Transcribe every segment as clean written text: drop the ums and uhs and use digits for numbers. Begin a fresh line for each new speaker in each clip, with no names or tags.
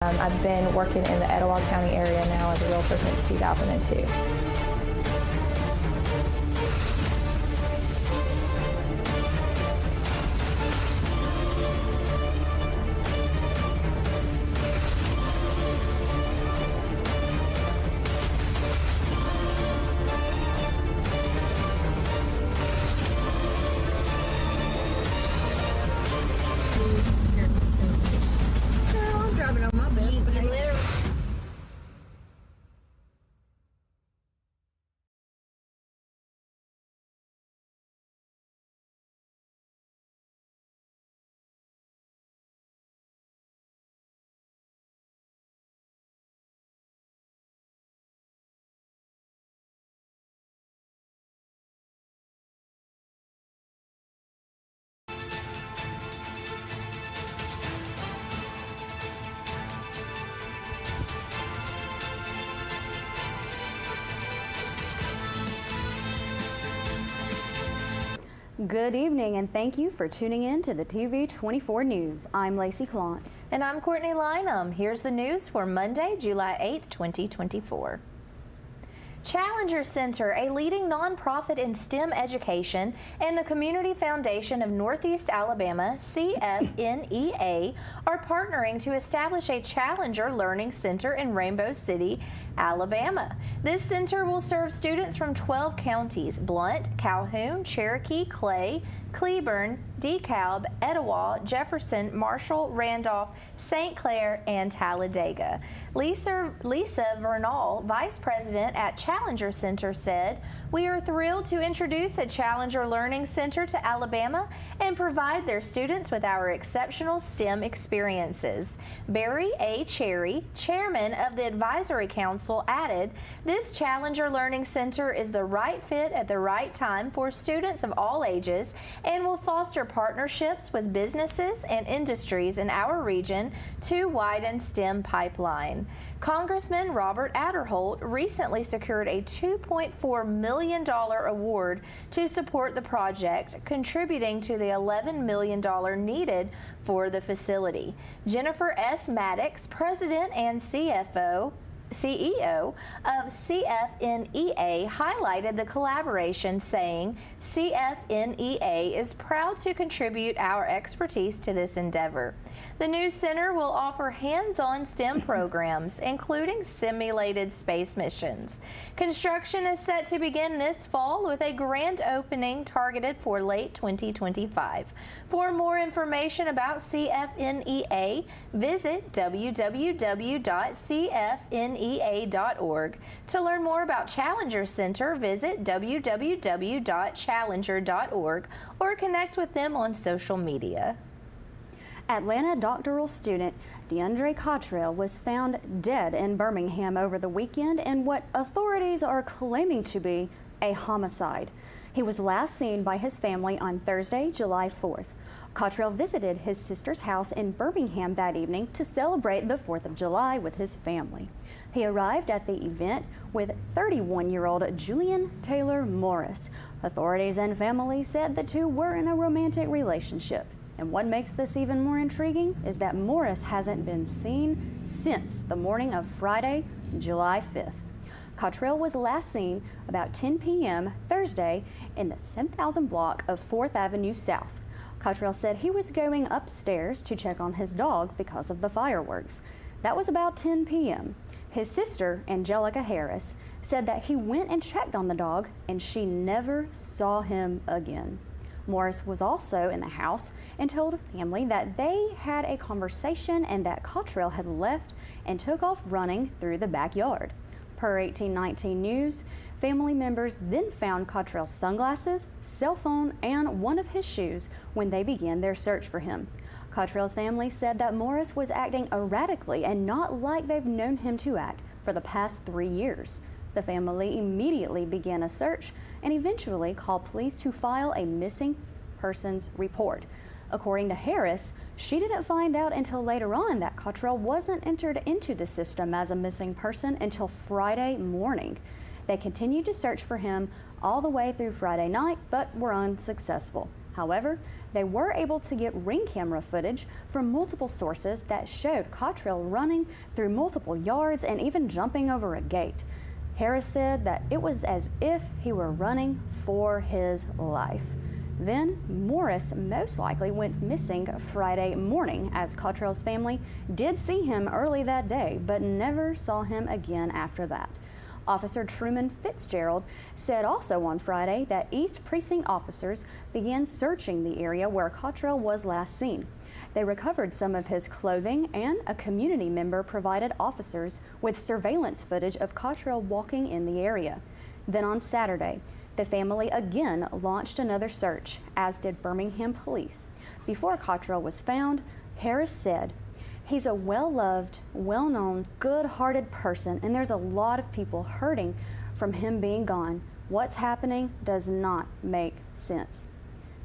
I've been working in the Etowah County area now as a realtor since 2002.
Good evening and thank you for tuning in to the TV 24 News. I'm Lacey Clontz.
And I'm Courtney Lynham. Here's the news for Monday, July 8th, 2024. Challenger Center, a leading nonprofit in STEM education, and the Community Foundation of Northeast Alabama, CFNEA, are partnering to establish a Challenger Learning Center in Rainbow City, Alabama. This center will serve students from 12 counties: Blount, Calhoun, Cherokee, Clay, Cleburne, DeKalb, Etowah, Jefferson, Marshall, Randolph, St. Clair, and Talladega. Lisa Vernal, Vice President at Challenger Center, said, "We are thrilled to introduce a Challenger Learning Center to Alabama and provide their students with our exceptional STEM experiences." Barry A. Cherry, chairman of the Advisory Council, added, "This Challenger Learning Center is the right fit at the right time for students of all ages and will foster partnerships with businesses and industries in our region to widen STEM pipeline." Congressman Robert Adderholt recently secured a $2.4 million award to support the project, contributing to the $11 million needed for the facility. Jennifer S. Maddox, President and CEO of CFNEA, highlighted the collaboration, saying, "CFNEA is proud to contribute our expertise to this endeavor." The new center will offer hands-on STEM programs, including simulated space missions. Construction is set to begin this fall with a grand opening targeted for late 2025. For more information about CFNEA, visit www.cfnea.org. To learn more about Challenger Center, visit www.challenger.org or connect with them on social media.
Atlanta doctoral student DeAndre Cottrell was found dead in Birmingham over the weekend in what authorities are claiming to be a homicide. He was last seen by his family on Thursday, July 4th. Cottrell visited his sister's house in Birmingham that evening to celebrate the 4th of July with his family. He arrived at the event with 31-year-old Julian Taylor Morris. Authorities and family said the two were in a romantic relationship. And what makes this even more intriguing is that Morris hasn't been seen since the morning of Friday, July 5th. Cottrell was last seen about 10 p.m. Thursday in the 7,000 block of 4th Avenue South. Cottrell said he was going upstairs to check on his dog because of the fireworks. That was about 10 p.m. His sister, Angelica Harris, said that he went and checked on the dog and she never saw him again. Morris was also in the house and told family that they had a conversation and that Cottrell had left and took off running through the backyard. Per 1819 News, family members then found Cottrell's sunglasses, cell phone, and one of his shoes when they began their search for him. Cottrell's family said that Morris was acting erratically and not like they've known him to act for the past 3 years. The family immediately began a search and eventually called police to file a missing persons report. According to Harris, she didn't find out until later on that Cottrell wasn't entered into the system as a missing person until Friday morning. They continued to search for him all the way through Friday night, but were unsuccessful. However, they were able to get ring camera footage from multiple sources that showed Cottrell running through multiple yards and even jumping over a gate. Harris said that it was as if he were running for his life. Then Morris most likely went missing Friday morning, as Cottrell's family did see him early that day, but never saw him again after that. Officer Truman Fitzgerald said also on Friday that East Precinct officers began searching the area where Cottrell was last seen. They recovered some of his clothing, and a community member provided officers with surveillance footage of Cottrell walking in the area. Then on Saturday, the family again launched another search, as did Birmingham police. Before Cottrell was found, Harris said, "He's a well-loved, well-known, good-hearted person, and there's a lot of people hurting from him being gone. What's happening does not make sense."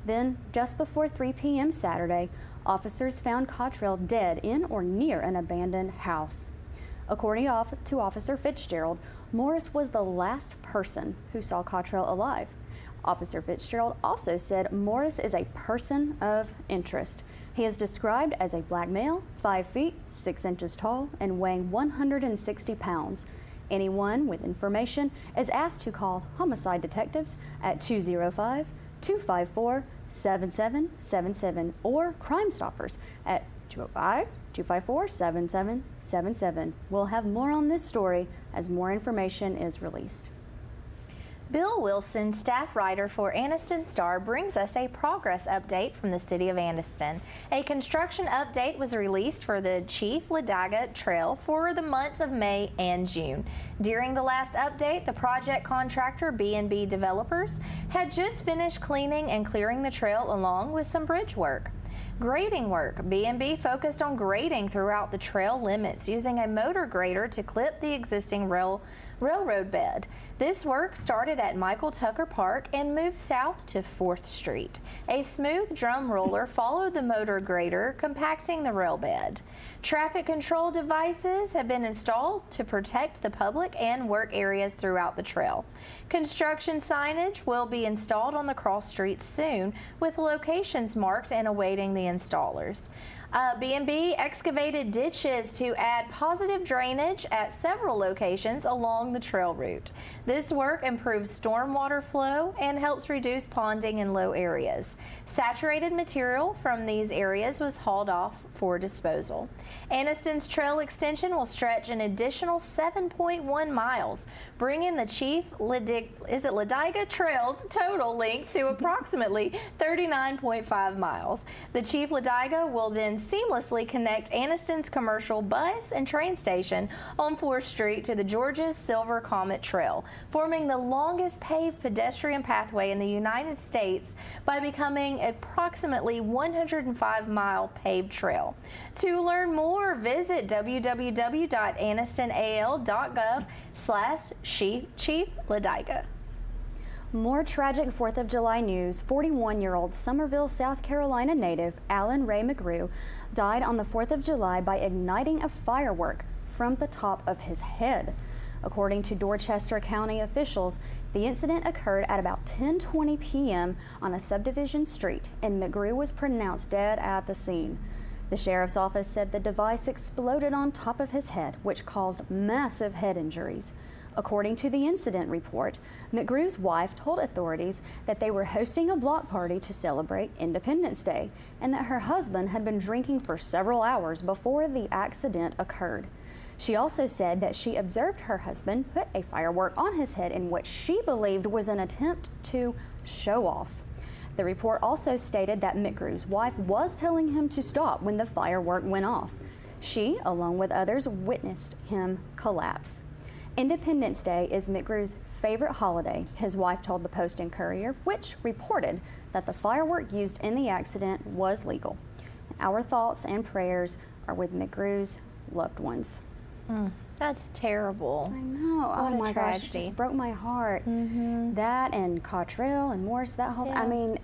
Then, just before 3 p.m. Saturday, officers found Cottrell dead in or near an abandoned house. According to Officer Fitzgerald, Morris was the last person who saw Cottrell alive. Officer Fitzgerald also said Morris is a person of interest. He is described as a black male, 5 feet, 6 inches tall, and weighing 160 pounds. Anyone with information is asked to call homicide detectives at 205-254-7777 or Crime Stoppers at 205-254-7777. We'll have more on this story as more information is released.
Bill Wilson, staff writer for Anniston Star, brings us a progress update from the city of Anniston. A construction update was released for the Chief Ladiga Trail for the months of May and June. During the last update, the project contractor B&B Developers had just finished cleaning and clearing the trail along with some bridge work. Grading work. B&B focused on grading throughout the trail limits using a motor grader to clip the existing railroad bed. This work started at Michael Tucker Park and moved south to 4th Street. A smooth drum roller followed the motor grader, compacting the rail bed. Traffic control devices have been installed to protect the public and work areas throughout the trail. Construction signage will be installed on the cross streets soon, with locations marked and awaiting the installers. B&B excavated ditches to add positive drainage at several locations along the trail route. This work improves stormwater flow and helps reduce ponding in low areas. Saturated material from these areas was hauled off for disposal. Anniston's trail extension will stretch an additional 7.1 miles, bringing the Chief Ladiga Trail's total length to approximately 39.5 miles. The Chief Ladiga will then seamlessly connect Anniston's commercial bus and train station on 4th Street to the George's Silver Comet Trail, forming the longest paved pedestrian pathway in the United States by becoming approximately 105-mile paved trail. To learn more, visit www.annistonal.gov/Chief Ladiga.
More tragic 4th of July news. 41-year-old Somerville, South Carolina native Alan Ray McGrew died on the 4th of July by igniting a firework from the top of his head. According to Dorchester County officials, the incident occurred at about 10:20 p.m. on a subdivision street, and McGrew was pronounced dead at the scene. The sheriff's office said the device exploded on top of his head, which caused massive head injuries. According to the incident report, McGrew's wife told authorities that they were hosting a block party to celebrate Independence Day and that her husband had been drinking for several hours before the accident occurred. She also said that she observed her husband put a firework on his head in what she believed was an attempt to show off. The report also stated that McGrew's wife was telling him to stop when the firework went off. She, along with others, witnessed him collapse. Independence Day is McGrew's favorite holiday, his wife told the Post and Courier, which reported that the firework used in the accident was legal. Our thoughts and prayers are with McGrew's loved ones.
That's terrible.
I know.
What
oh
a
my
tragedy.
gosh, it just broke my heart. That and Cottrell and Morris, that whole, I mean,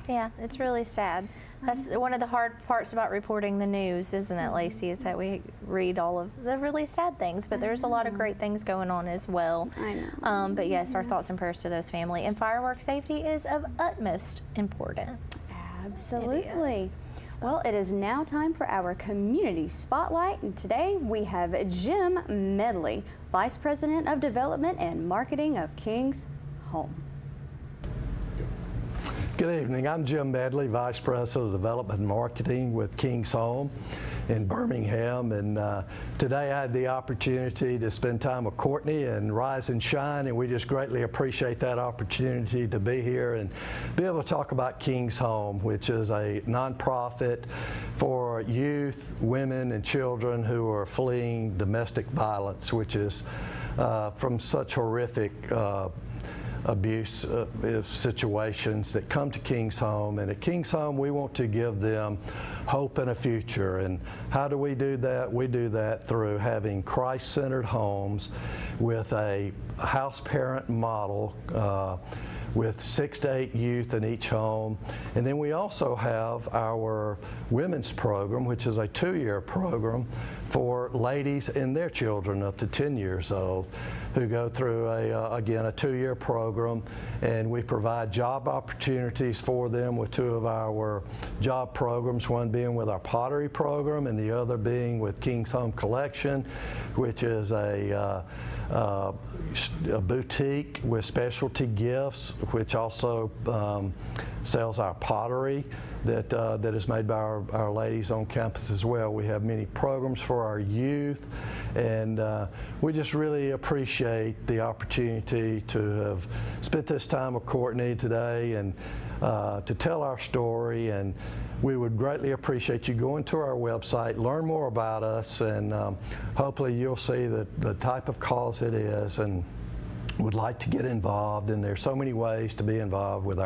Yeah, it's really sad. That's one of the hard parts about reporting the news, isn't it, Lacey, is that we read all of the really sad things, but there's a lot of great things going on as well.
I know.
But yes, our thoughts and prayers to those family. And firework safety is of utmost importance.
Absolutely. Well, it is now time for our community spotlight, and today we have Jim Medley, Vice President of Development and Marketing of King's Home.
Good evening. I'm Jim Medley, Vice President of Development and Marketing with King's Home in Birmingham. And today I had the opportunity to spend time with Courtney and Rise and Shine, and we just greatly appreciate that opportunity to be here and be able to talk about King's Home, which is a nonprofit for youth, women, and children who are fleeing domestic violence, which is from such horrific abuse situations that come to King's Home. And at King's Home, we want to give them hope and a future. And how do we do that? We do that through having Christ-centered homes with a house parent model with 6 to 8 youth in each home. And then we also have our women's program, which is a 2-year program for ladies and their children up to 10 years old, who go through again a 2-year program, and we provide job opportunities for them with 2 of our job programs, one being with our pottery program and the other being with King's Home Collection, which is a boutique with specialty gifts, which also sells our pottery that is made by our ladies on campus as well. We have many programs for our youth, and we just really appreciate the opportunity to have spent this time with Courtney today and to tell our story. And we would greatly appreciate you going to our website, learn more about us, and hopefully you'll see the type of cause it is and would like to get involved. And there's so many ways to be involved with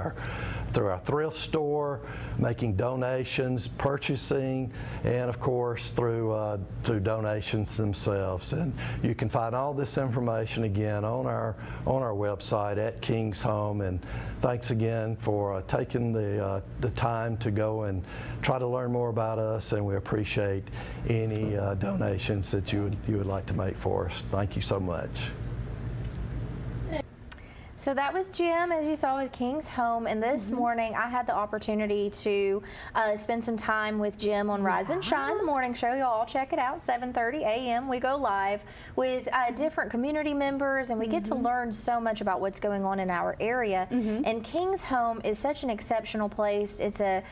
through our thrift store, making donations, purchasing, and of course through donations themselves. And you can find all this information again on our website at King's Home. And thanks again for taking the time to go and try to learn more about us, and we appreciate any donations that you would like to make for us. Thank you so much.
So that was Jim, as you saw, with King's Home, and this morning I had the opportunity to spend some time with Jim on Rise and Shine, the morning show. Y'all all check it out, 7:30 a.m. We go live with different community members, and we get to learn so much about what's going on in our area. And King's Home is such an exceptional place. It's a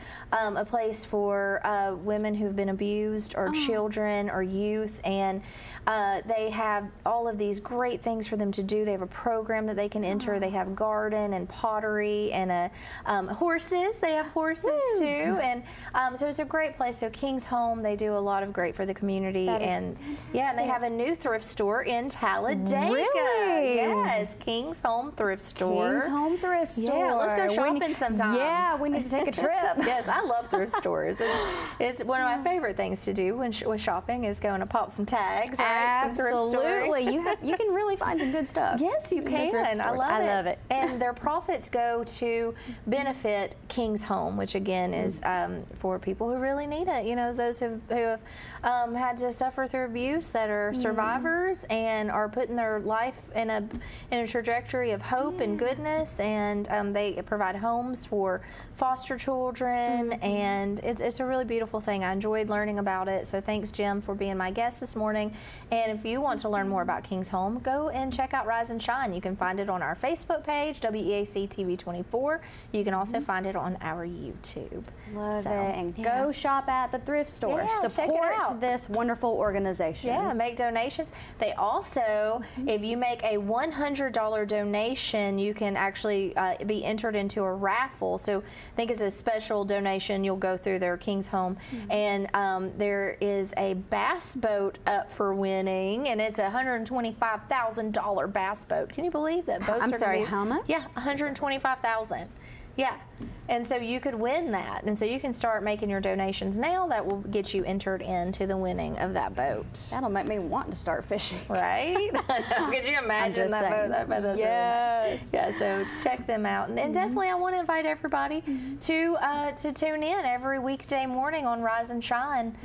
place for women who've been abused, or children, or youth, and they have all of these great things for them to do. They have a program that they can enter. They have garden and pottery and horses. They have horses too, and so it's a great place. So King's Home, they do a lot of great for the community, and yeah, and they have a new thrift store in Talladega.
Really?
Yes, King's Home Thrift Store.
King's Home Thrift Store.
Yeah, let's go shopping sometime.
Yeah, we need to take a trip.
Yes, I love thrift stores. It's one of my favorite things to do with shopping is going to pop some tags, right? Some thrift stores.
Absolutely, you can really find some good stuff.
Yes, you can. I love it.
it.
And their profits go to benefit King's Home, which again is for people who really need it. You know, those who have had to suffer through abuse, that are survivors and are putting their life in a trajectory of hope and goodness. And they provide homes for foster children, and it's a really beautiful thing. I enjoyed learning about it. So thanks, Jim, for being my guest this morning. And if you want to learn more about King's Home, go and check out Rise and Shine. You can find it on our Facebook page, WEAC TV 24. You can also find it on our YouTube.
Love it. And go shop at the thrift store.
Yeah,
support this wonderful organization.
Yeah, make donations. They also, if you make a $100 donation, you can actually be entered into a raffle. So I think it's a special donation. You'll go through their King's Home, and there is a bass boat up for winning, and it's a $125,000 bass boat. Can you believe that? Boats
I'm
are
sorry,
gonna be,
how much?
Yeah, $125,000. Yeah, and so you could win that. And so you can start making your donations now. That will get you entered into the winning of that boat.
That'll make me want to start fishing.
Right? Could you imagine that boat? That boat is
yes.
really nice. Yeah, so check them out. And definitely I want to invite everybody to tune in every weekday morning on Rise and Shine.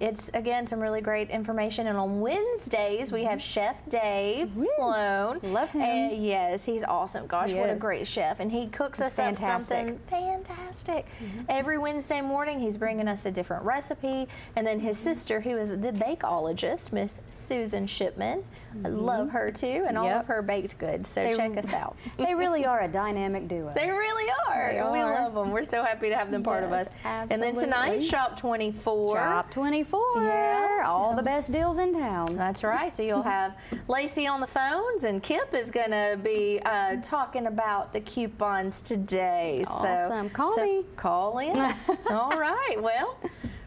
It's, again, some really great information. And on Wednesdays, we have Chef Dave Sloan.
Love him.
And yes, he's awesome. Gosh,
He
what a
is.
great chef. And he cooks us up something fantastic. Every Wednesday morning, he's bringing us a different recipe. And then his sister, who is the bakeologist, Miss Susan Shipman. I love her too, and all of her baked goods. So check us out.
They really are a dynamic duo.
They really are.
They
We
are.
love them. We're so happy to have them part of us.
Yes,
And then tonight,
absolutely.
Shop 24.
Shop 24.
Yes.
All the best deals in town.
That's right. So you'll have Lacey on the phones, and Kip is going to be talking about the coupons today.
Awesome. Call me.
Call in. All right. Well,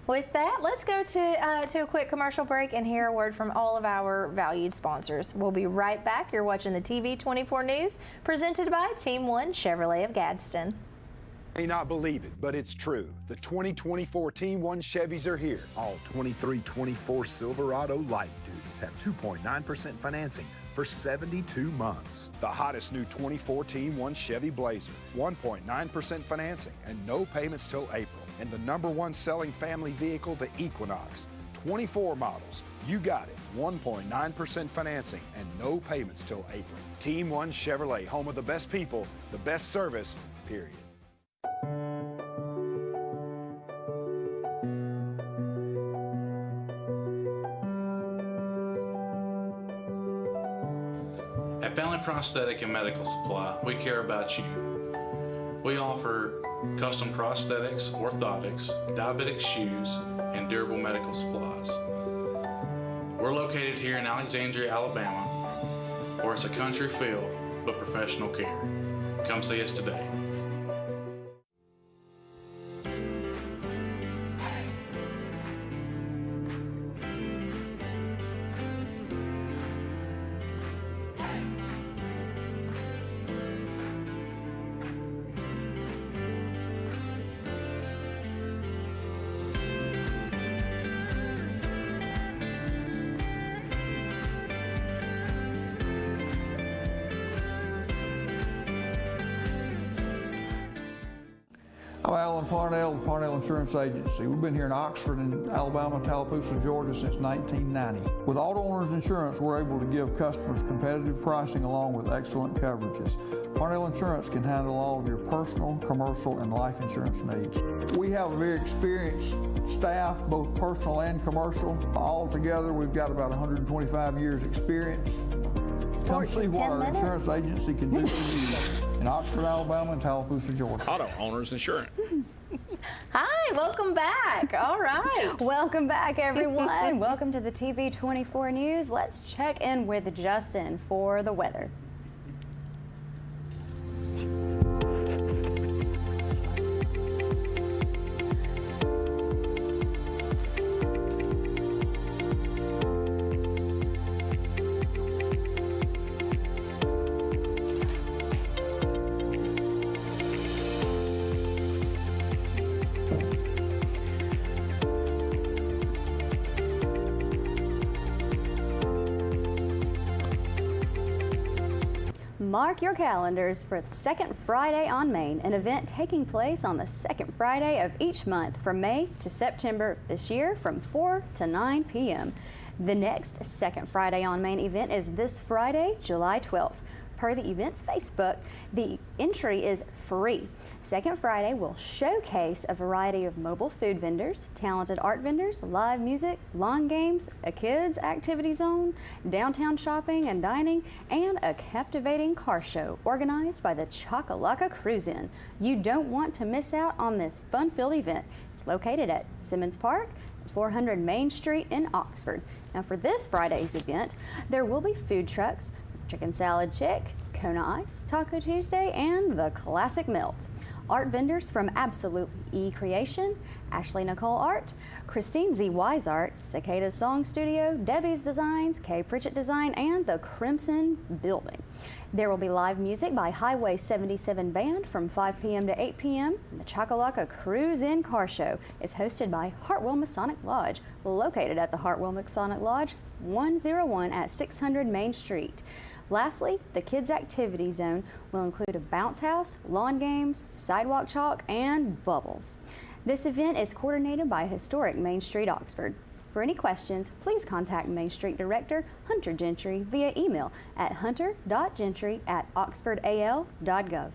with that, let's go to a quick commercial break and hear a word from all of our valued sponsors. We'll be right back. You're watching the TV 24 News, presented by Team 1 Chevrolet of Gadsden.
May not believe it, but it's true. The 2024 Team 1 Chevys are here. All 2324 Silverado light duties have 2.9% financing for 72 months. The hottest new 24 Team 1 Chevy Blazer, 1.9% financing and no payments till April. And the #1 selling family vehicle, the Equinox. 24 models. You got it. 1.9% financing and no payments till April. Team 1 Chevrolet, home of the best people, the best service, period.
At Family Prosthetic and Medical Supply, we care about you. We offer custom prosthetics, orthotics, diabetic shoes, and durable medical supplies. We're located here in Alexandria, Alabama, where it's a country feel but professional care. Come see us today.
I'm Alan Parnell with Parnell Insurance Agency. We've been here in Oxford and Alabama, Tallapoosa, Georgia since 1990. With Auto Owners Insurance, we're able to give customers competitive pricing along with excellent coverages. Parnell Insurance can handle all of your personal, commercial, and life insurance needs. We have a very experienced staff, both personal and commercial. All together, we've got about 125 years experience. Come
Sports
see
is
what
10
our
minutes.
insurance agency can do for you in Oxford, Alabama, and Tallapoosa, Georgia.
Auto Owners Insurance.
Hi, welcome back. All right.
Welcome back, everyone. Welcome to the TV 24 News. Let's check in with Justin for the weather. Mark your calendars for the second Friday on Main, an event taking place on the second Friday of each month from May to September this year from 4 to 9 p.m. The next second Friday on Main event is this Friday, July 12th. Per the event's Facebook, the entry is free. Second Friday will showcase a variety of mobile food vendors, talented art vendors, live music, lawn games, a kids activity zone, downtown shopping and dining, and a captivating car show organized by the Chakalaka Cruise In. You don't want to miss out on this fun-filled event. It's located at Simmons Park, 400 Main Street in Oxford. Now for this Friday's event, there will be food trucks, Chicken Salad Chick, Kona Ice, Taco Tuesday, and the Classic Melt. Art vendors from Absolute E Creation, Ashley Nicole Art, Christine Z. Wise Art, Cicada's Song Studio, Debbie's Designs, Kay Pritchett Design, and the Crimson Building. There will be live music by Highway 77 Band from 5 p.m. to 8 p.m. And the Chakalaka Cruise In Car Show is hosted by Heartwell Masonic Lodge, located at the Heartwell Masonic Lodge, 101 at 600 Main Street. Lastly, the Kids Activity Zone will include a bounce house, lawn games, sidewalk chalk, and bubbles. This event is coordinated by Historic Main Street, Oxford. For any questions, please contact Main Street Director Hunter Gentry via email at hunter.gentry@oxfordal.gov.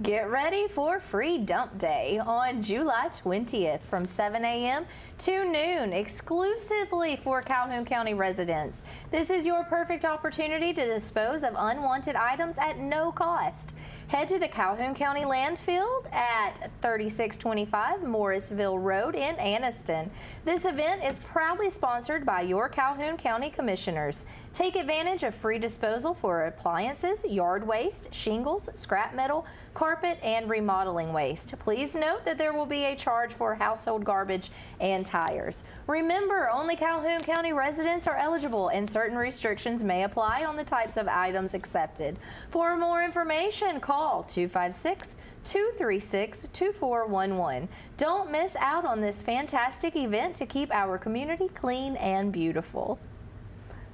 Get ready for Free Dump Day on July 20th from 7 a.m. to noon, exclusively for Calhoun County residents. This is your perfect opportunity to dispose of unwanted items at no cost. Head to the Calhoun County landfill at 3625 Morrisville Road in Anniston. This event is proudly sponsored by your Calhoun County Commissioners. Take advantage of free disposal for appliances, yard waste, shingles, scrap metal, carpet, and remodeling waste. Please note that there will be a charge for household garbage and tires. Remember, only Calhoun County residents are eligible and certain restrictions may apply on the types of items accepted. For more information, call 256-236-2411. Don't miss out on this fantastic event to keep our community clean and beautiful.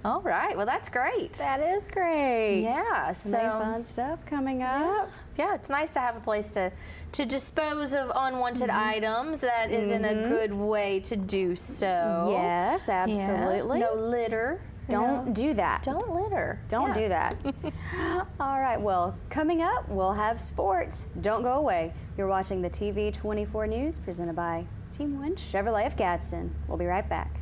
All right, well, that's great.
That is great.
Yeah,
so fun stuff coming up.
Yeah, it's nice to have a place to dispose of unwanted items. That is in a good way to do so.
Yes, absolutely.
Yeah. No litter.
Don't do that.
Don't litter.
Don't do that. All right, well, coming up, we'll have sports. Don't go away. You're watching the TV 24 News presented by Team 1 Chevrolet of Gadsden. We'll be right back.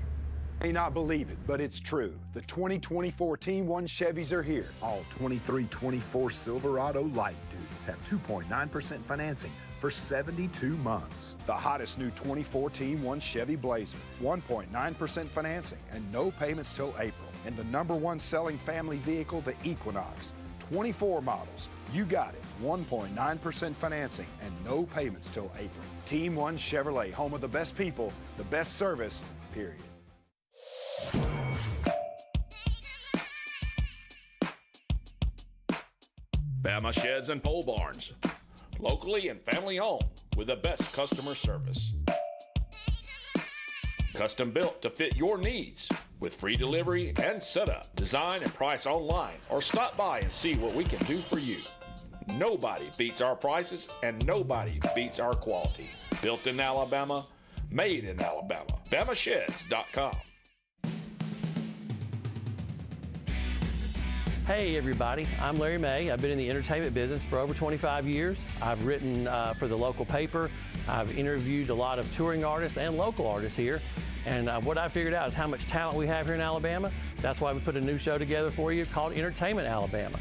May not believe it, but it's true. The 2024 Team 1 Chevys are here. All 2324 Silverado light duties have 2.9% financing for 72 months. The hottest new 24 Team 1 Chevy Blazer, 1.9% financing and no payments till April. And the #1 selling family vehicle, the Equinox. 24 models, you got it. 1.9% financing and no payments till April. Team 1 Chevrolet, home of the best people, the best service, period.
Bama Sheds and Pole Barns, locally and family owned with the best customer service. Custom built to fit your needs with free delivery and setup. Design and price online or stop by and see what we can do for you. Nobody beats our prices and nobody beats our quality. Built in Alabama, made in Alabama. BamaSheds.com.
Hey everybody, I'm Larry May. I've been in the entertainment business for over 25 years. I've written for the local paper. I've interviewed a lot of touring artists and local artists here. And what I figured out is how much talent we have here in Alabama. That's why we put a new show together for you called Entertainment Alabama.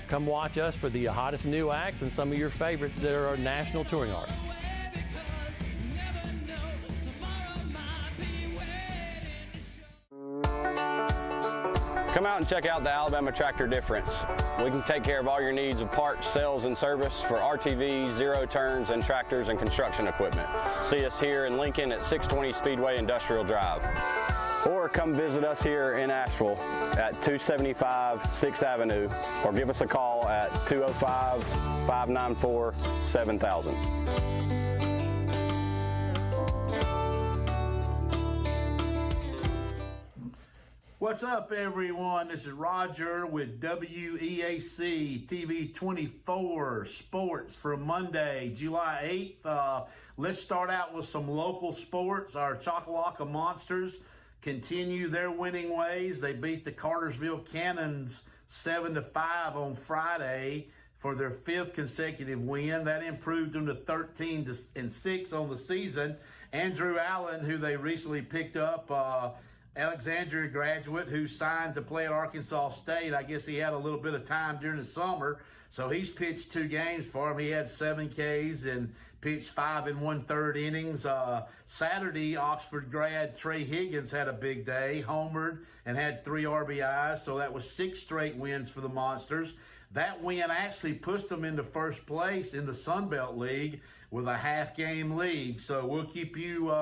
Come watch us for the hottest new acts and some of your favorites that are national touring artists.
Come out and check out the Alabama Tractor Difference. We can take care of all your needs of parts, sales, and service for RTVs, zero turns, and tractors and construction equipment. See us here in Lincoln at 620 Speedway Industrial Drive. Or come visit us here in Asheville at 275 6th Avenue, or give us a call at 205-594-7000.
What's up, everyone? This is Roger with WEAC TV 24 Sports for Monday, July 8th. Let's start out with some local sports. Our Chakalaka Monsters continue their winning ways. They beat the Cartersville Cannons 7-5 on Friday for their 5th consecutive win. That improved them to 13-6 on the season. Andrew Allen, who they recently picked up, Alexandria graduate who signed to play at Arkansas State. I guess he had a little bit of time during the summer, so he's pitched 2 games for him. He had 7 Ks and pitched 5 1/3 innings. Saturday, Oxford grad Trey Higgins had a big day, homered and had 3 RBIs, so that was 6 straight wins for the Monsters. That win actually pushed them into first place in the Sun Belt League with a half-game lead. So we'll keep you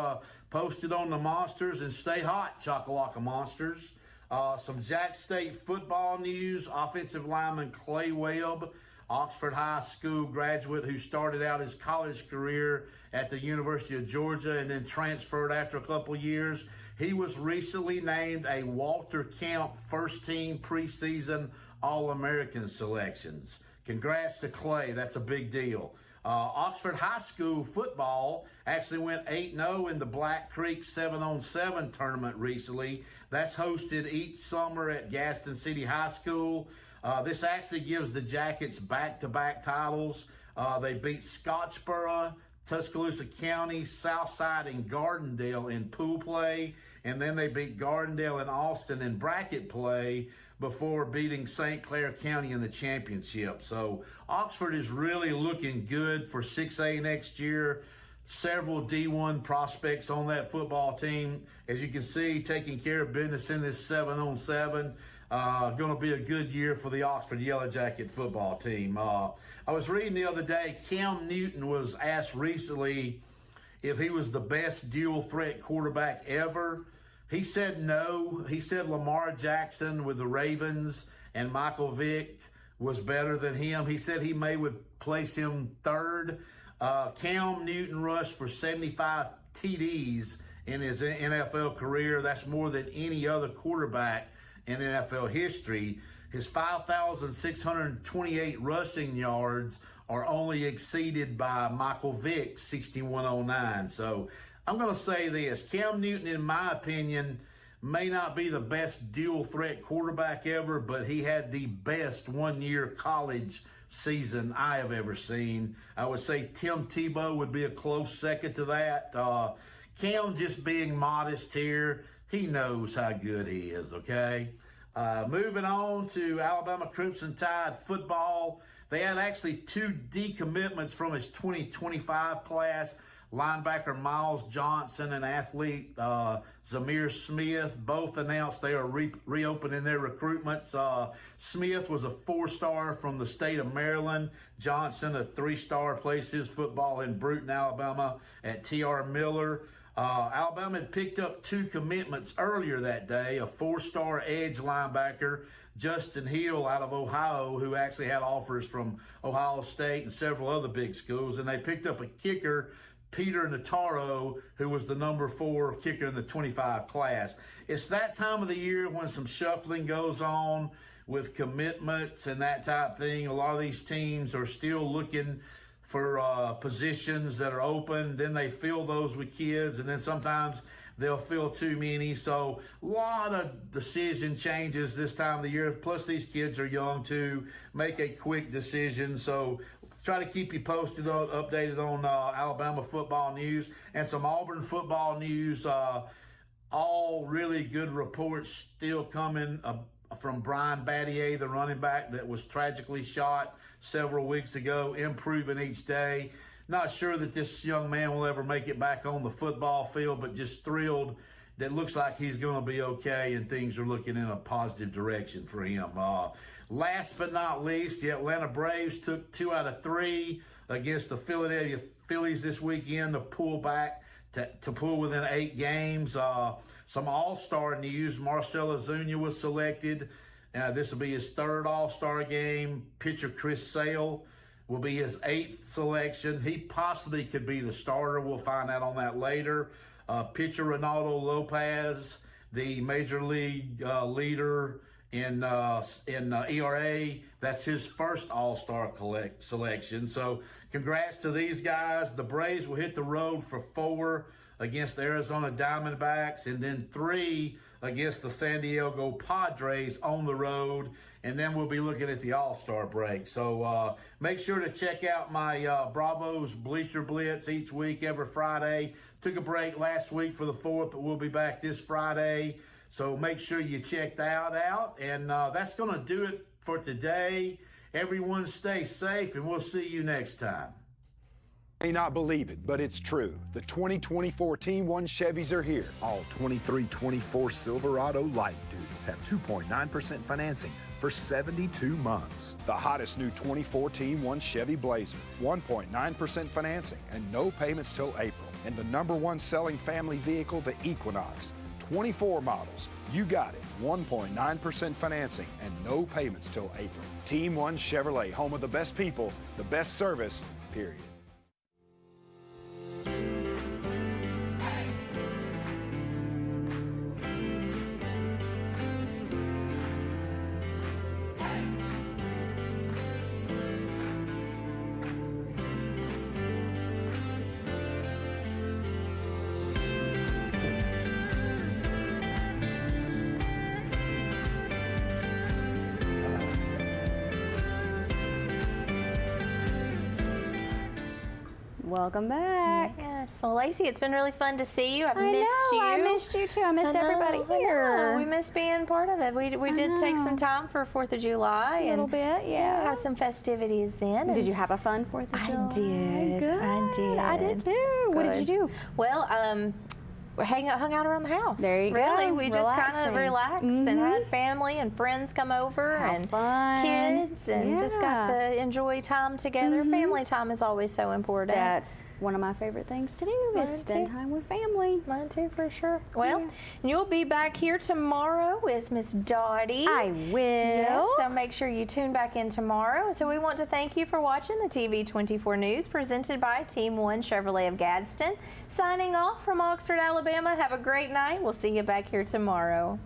posted on the Monsters, and stay hot, Chocolate Monsters. Some Jack State football news. Offensive lineman Clay Webb, Oxford High School graduate who started out his college career at the University of Georgia and then transferred after a couple years. He was recently named a Walter Camp first-team preseason All-American selections. Congrats to Clay. That's a big deal. Oxford High School football actually went 8-0 in the Black Creek 7-on-7 tournament recently. That's hosted each summer at Gaston City High School. This actually gives the Jackets back-to-back titles. They beat Scottsboro, Tuscaloosa County, Southside, and Gardendale in pool play. And then they beat Gardendale and Austin in bracket play before beating St. Clair County in the championship. So Oxford is really looking good for 6A next year. Several D1 prospects on that football team. As you can see, taking care of business in this 7-on-7. Going to be a good year for the Oxford Yellow Jacket football team. I was reading the other day, Cam Newton was asked recently if he was the best dual threat quarterback ever. He said no. He said Lamar Jackson with the Ravens and Michael Vick was better than him. He said he would place him third. Cam Newton rushed for 75 TDs in his NFL career. That's more than any other quarterback in NFL history. His 5,628 rushing yards are only exceeded by Michael Vick's 6,109. So I'm going to say this. Cam Newton, in my opinion, may not be the best dual threat quarterback ever, but he had the best one-year college season I have ever seen. I would say Tim Tebow would be a close second to that. Cam just being modest here. He knows how good he is, okay? Moving on to Alabama Crimson Tide football. They had actually 2 decommitments from his 2025 class. Linebacker Miles Johnson and athlete Zamir Smith both announced they are reopening their recruitments. Smith was a 4-star from the state of Maryland. Johnson, a 3-star, plays his football in Bruton, Alabama at T.R. Miller. Alabama had picked up 2 commitments earlier that day, a 4-star edge linebacker, Justin Hill out of Ohio, who actually had offers from Ohio State and several other big schools, and they picked up a kicker, Peter Nataro, who was the number 4 kicker in the 25 class. It's that time of the year when some shuffling goes on with commitments and that type thing. A lot of these teams are still looking for positions that are open. Then they fill those with kids, and then sometimes they'll fill too many. So a lot of decision changes this time of the year. Plus, these kids are young to make a quick decision. So try to keep you posted, updated on Alabama football news and some Auburn football news. All really good reports still coming from Brian Battier, the running back that was tragically shot several weeks ago, improving each day. Not sure that this young man will ever make it back on the football field, but just thrilled that looks like he's going to be okay and things are looking in a positive direction for him. Last but not least, the Atlanta Braves took 2 out of 3 against the Philadelphia Phillies this weekend to pull back, to pull within 8 games. Some all-star news. Marcell Ozuna was selected. This will be his 3rd all-star game. Pitcher Chris Sale will be his 8th selection. He possibly could be the starter. We'll find out on that later. Pitcher Ronaldo Lopez, the major league leader in ERA. That's his first all-star selection. So congrats to these guys. The Braves will hit the road for 4 against the Arizona Diamondbacks and then 3 against the San Diego Padres on the road. And then we'll be looking at the All-Star break. So make sure to check out my Bravos Bleacher Blitz each week, every Friday. Took a break last week for the 4th, but we'll be back this Friday. So make sure you check that out. And that's going to do it for today. Everyone stay safe, and we'll see you next time.
May not believe it, but it's true. The 2024 Team 1 Chevys are here. All 2324 Silverado light duties have 2.9% financing for 72 months. The hottest new 24 Team 1 Chevy Blazer, 1.9% financing and no payments till April. And the #1 selling family vehicle, the Equinox. 24 models. You got it. 1.9% financing and no payments till April. Team 1 Chevrolet, home of the best people, the best service, period.
Welcome back.
Yes. Well, Lacey, it's been really fun to see you. I've missed you.
I missed you too. I missed everybody here.
We missed being part of it. We did take some time for 4th of July.
A little bit, yeah.
Have some festivities then.
Did you have a fun 4th of July?
I did.
Good. I did too. What did you do?
Well, we hung out around the house.
There you go.
Really, we just kind of relaxed and had
Mm-hmm.
family and friends come over and
fun.
kids and just got to enjoy time together. Family time is always so important.
That's one of my favorite things to do is spend time with family.
Mine too, for sure. Well, you'll be back here tomorrow with Miss Dottie.
I will.
Yeah, so make sure you tune back in tomorrow. So we want to thank you for watching the TV 24 News presented by Team 1 Chevrolet of Gadsden. Signing off from Oxford, Alabama. Have a great night. We'll see you back here tomorrow.